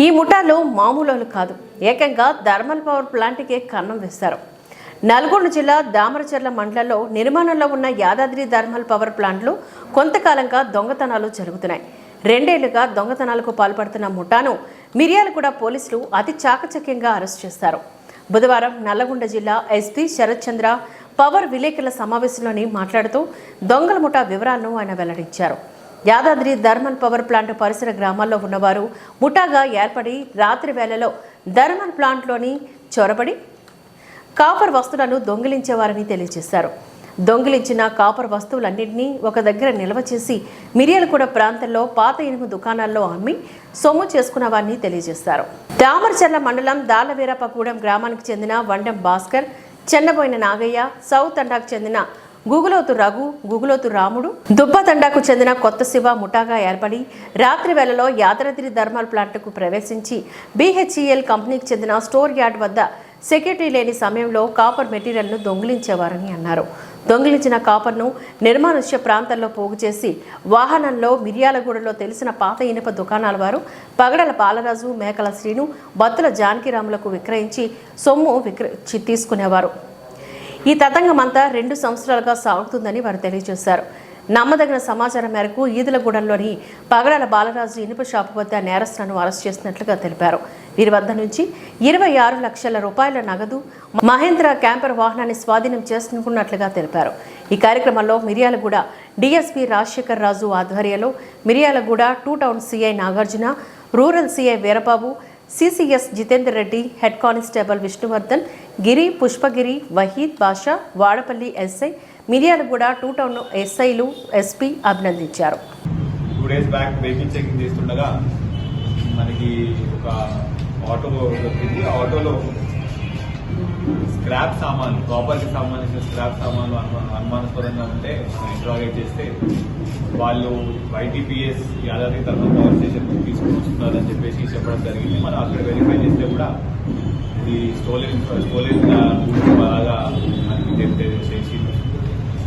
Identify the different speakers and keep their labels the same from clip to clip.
Speaker 1: ఈ ముఠాలో మామూలు కాదు, ఏకంగా థర్మల్ పవర్ ప్లాంట్కే కన్నం వేశారు. నల్గొండ జిల్లా దామరచర్ల మండలంలో నిర్మాణంలో ఉన్న యాదాద్రి థర్మల్ పవర్ ప్లాంట్లో కొంతకాలంగా దొంగతనాలు జరుగుతున్నాయి. 2 ఏళ్లుగా దొంగతనాలకు పాల్పడుతున్న ముఠాను మిర్యాలగూడ పోలీసులు అతి చాకచక్యంగా అరెస్ట్ చేశారు. బుధవారం నల్లగొండ జిల్లా ఎస్పీ శరత్ చంద్ర పవర్ విలేకరుల సమావేశంలోని మాట్లాడుతూ దొంగల ముఠా వివరాలను ఆయన వెల్లడించారు. యాదాద్రి థర్మల్ పవర్ ప్లాంట్ పరిసర గ్రామాల్లో ఉన్నవారు ముఠాగా ఏర్పడి రాత్రి వేళలో థర్మల్ ప్లాంట్లోని చొరబడి కాపర్ వస్తువులను దొంగిలించేవారని తెలియజేశారు. దొంగిలించిన కాపర్ వస్తువులన్నింటినీ ఒక దగ్గర నిల్వ చేసి మిర్యాలగూడ ప్రాంతంలో పాత ఇనుము దుకాణాల్లో అమ్మి సొమ్ము చేసుకున్న వారిని తెలియజేశారు. దామరచర్ల మండలం దాళ్లవీరప్పగూడెం గ్రామానికి చెందిన వండెం భాస్కర్, చెన్నబోయిన నాగయ్య, సౌత్ తండాకు చెందిన గుగులోతు రఘు, గుగులోతు రాముడు, దుబ్బతండాకు చెందిన కొత్త శివ ముఠాగా ఏర్పడి రాత్రి వేళలో యాదాద్రి థర్మల్ ప్లాంట్కు ప్రవేశించి BHEL కంపెనీకి చెందిన స్టోర్ యార్డ్ వద్ద సెక్యూరిటీ లేని సమయంలో కాపర్ మెటీరియల్ను దొంగిలించేవారని అన్నారు. దొంగిలించిన కాపర్ను నిర్మానుష్య ప్రాంతాల్లో పోగు చేసి వాహనంలో మిర్యాలగూడలో తెలిసిన పాత ఇనుప దుకాణాల వారు పగడల బాలరాజు, మేకల శ్రీను, బత్తుల జానకిరాములకు విక్రయించి సొమ్ము తీసుకునేవారు. ఈ తతంగమంతా 2 సంవత్సరాలుగా సాగుతుందని వారు తెలియజేశారు. నమ్మదగిన సమాచారం మేరకు ఈదులగూడెంలోని పగడాల బాలరాజు ఇనుప షాపు వద్ద నేరస్తులను అరెస్ట్ చేసినట్లుగా తెలిపారు. వీరి వద్ద నుంచి 26 లక్షల రూపాయల నగదు, మహేంద్ర క్యాంపర్ వాహనాన్ని స్వాధీనం చేసుకున్నట్లుగా తెలిపారు. ఈ కార్యక్రమంలో మిర్యాలగూడ DSP రాజశేఖర్ రాజు ఆధ్వర్యంలో Miryalaguda 2 town CI Nagarjuna, rural CI Veerababu, CCS Jitender Reddy, head constable Vishnuvardhan, Giri, Pushpagiri, Waheed Basha, Vadapalli SI, Miryalaguda 2 town SIలు SP అభినందించారు.
Speaker 2: 2 డేస్ బ్యాక్ వెహికల్ చెకింగ్ చేస్తుండగా మనకి ఒక ఆటో దొరికింది. ఆ ఆటోలో స్క్రాప్ సామాన్లు, ప్రాపర్టీ సంబంధించిన స్క్రాప్ సామాన్లు అనుమానాస్పదంగా ఉంటే మనం ఇంట్రాగేట్ చేస్తే వాళ్ళు YTPS Yadadri thermal power station తీసుకుని వస్తున్నారని చెప్పేసి చెప్పడం జరిగింది. మనం అక్కడ వెరిఫై చేస్తే కూడా ఇది స్టోలెన్ బాగా మనకి తెలిసింది.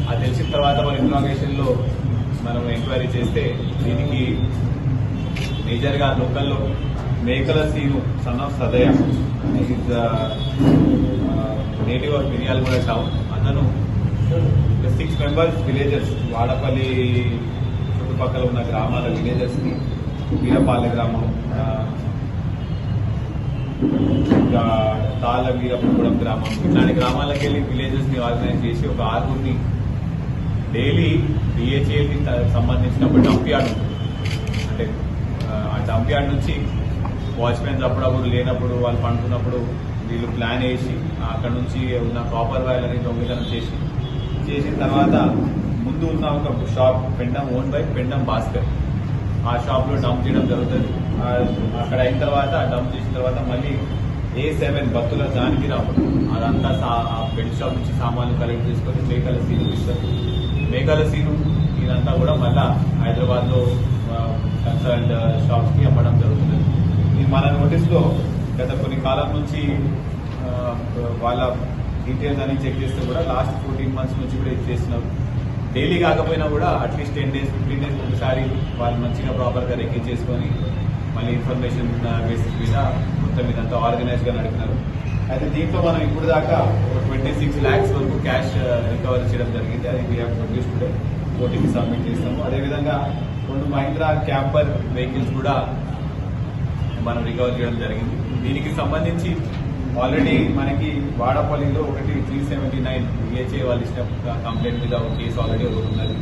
Speaker 2: అది తెలిసిన తర్వాత మన ఇంట్రాగేషన్లో మనం ఎంక్వైరీ చేస్తే దీనికి మేజర్గా లోకల్లో Mekala Seenu son of Sadaya is native of Miryalaguda town. అతను 6 మెంబర్స్ విలేజర్స్, వాడపల్లి చుట్టుపక్కల ఉన్న గ్రామాల విలేజర్స్ని, వీరపాలె గ్రామం, తాళ్ళ వీరప్పగూడెం గ్రామం, ఇట్లాంటి గ్రామాలకు వెళ్ళి విలేజెస్ని ఆర్గనైజ్ చేసి ఒక 6గురిని డైలీ BHELకి సంబంధించిన డంప్ యార్డ్ ఉంటుంది. అంటే ఆ డంప్ యార్డ్ నుంచి వాచ్మెన్స్ అప్పుడప్పుడు లేనప్పుడు, వాళ్ళు పండుకున్నప్పుడు వీళ్ళు ప్లాన్ వేసి అక్కడ నుంచి ఉన్న కాపర్ వైర్లని దొంగతనం చేసిన తర్వాత ముందు ఉన్న ఒక shop Pendem own by Pendem Bhaskar, ఆ షాప్లో డంప్ చేయడం జరుగుతుంది. అక్కడ అయిన తర్వాత డంప్ చేసిన తర్వాత మళ్ళీ A7 బత్తుల జానకిరాముడు అదంతా ఆ బెడ్ షాప్ నుంచి సామాన్లు కలెక్ట్ చేసుకొని మేకల సీను ఇస్తారు. మేకల సీను ఇదంతా కూడా మళ్ళా హైదరాబాద్లో కన్సల్ట్ షాప్స్కి అమ్మడం జరుగుతుంది. ఇది మన నోటీస్లో గత కొన్ని కాలం నుంచి వాళ్ళ డీటెయిల్స్ అన్ని చెక్ చేస్తే కూడా లాస్ట్ 14 months నుంచి కూడా ఇది చేస్తున్నారు. డైలీ కాకపోయినా కూడా అట్లీస్ట్ 10 days 15 days ఒకసారి వాళ్ళు మంచిగా ప్రాపర్గా రికార్డ్ చేసుకొని మళ్ళీ ఇన్ఫర్మేషన్ బేసిస్ మీద మొత్తం ఇదంతా ఆర్గనైజ్గా నడిపినారు. అయితే దీంట్లో మనం ఇప్పుడు దాకా 26 lakhs వరకు క్యాష్ రికవరీ చేయడం జరిగింది. అది వీ హ్యావ్ ప్రొడ్యూస్ టుడే, కోర్టుకి సబ్మిట్ చేస్తాము. అదేవిధంగా 2 మహీంద్రా క్యాంపర్ వెహికల్స్ కూడా మనం రికవర్ చేయడం జరిగింది. దీనికి సంబంధించి ఆల్రెడీ మనకి వాడపల్లిలో ఒకటి 379 BHA వాళ్ళు ఇచ్చిన కంప్లైంట్ మీద ఒక కేసు ఆల్రెడీ ఒకటి ఉన్నది.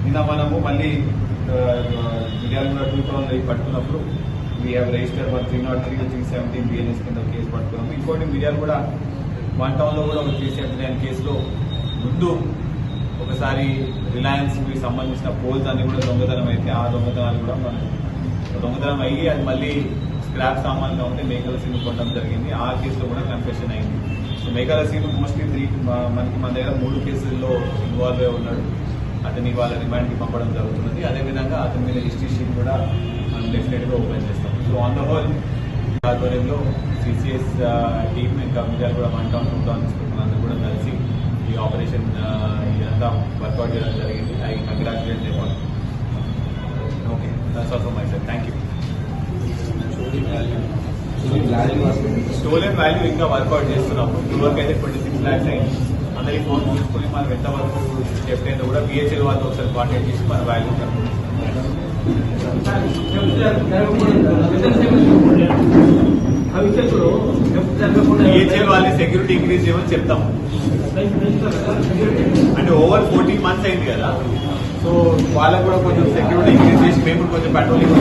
Speaker 2: నిన్న మనము మళ్ళీ మిర్యాలగూడ 2 టౌన్ పట్టుకున్నప్పుడు వీ హ్యావ్ రిజిస్టర్ 303 317 BNS కింద కేసు పట్టుకున్నాము. ఇంకోటి మిర్యాలగూడ 1 టౌన్లో కూడా ఒక 379 కేసులో ముందు ఒకసారి రిలయన్స్కి సంబంధించిన పోల్స్ అన్ని కూడా దొంగతనం అయితే ఆ దొంగతనాలు కూడా మనం దొంగతనం అయ్యి అది మళ్ళీ స్క్రాప్ సామాన్గా ఉంటే మేకల సీను కొట్టడం జరిగింది. ఆ కేసులో కూడా కన్ఫెషన్ అయింది. సో మేకల సీను మోస్ట్లీ మన దగ్గర 3 కేసుల్లో ఇన్వాల్వ్ అయి ఉన్నాడు. అతని వాళ్ళ రిమాండ్కి పంపడం జరుగుతున్నది. అదేవిధంగా అతని మీద హిస్టరీ షీట్ కూడా మనం డెఫినెట్గా ఓపెన్ చేస్తాం. సో ఆన్ ద హోల్ ఆధ్వర్యంలో CCS టీమ్ ఇంకా మిర్యాలగూడ 1 టౌన్ 2 టౌన్ అందరూ కూడా కలిసి ఈ ఆపరేషన్ ఇదంతా వర్కౌట్ చేయడం జరిగింది. I congratulate them. Okay, that's all from my side. Thank you. Stolen value ఇంకా వర్కౌట్ చేస్తున్నాము. ఇప్పటివరకు అయితే 26 lakhs అయింది. అందరి ఫోన్ చూసుకుని మనం ఎంతవరకు చెప్పేది కూడా బిహెచ్ఎల్ వాళ్ళు ఒకసారి కాంటాక్ట్ చేసి మన వాల్యూ బిహెచ్ఎల్ వాళ్ళని సెక్యూరిటీ ఇంక్రీజ్ చేయమని చెప్తాము. అంటే ఓవర్ 14 months అయింది కదా, సో వాళ్ళకు కూడా కొంచెం సెక్యూరిటీ ఇంక్రీజ్ చేసి మేము కొంచెం పెట్రోలింగ్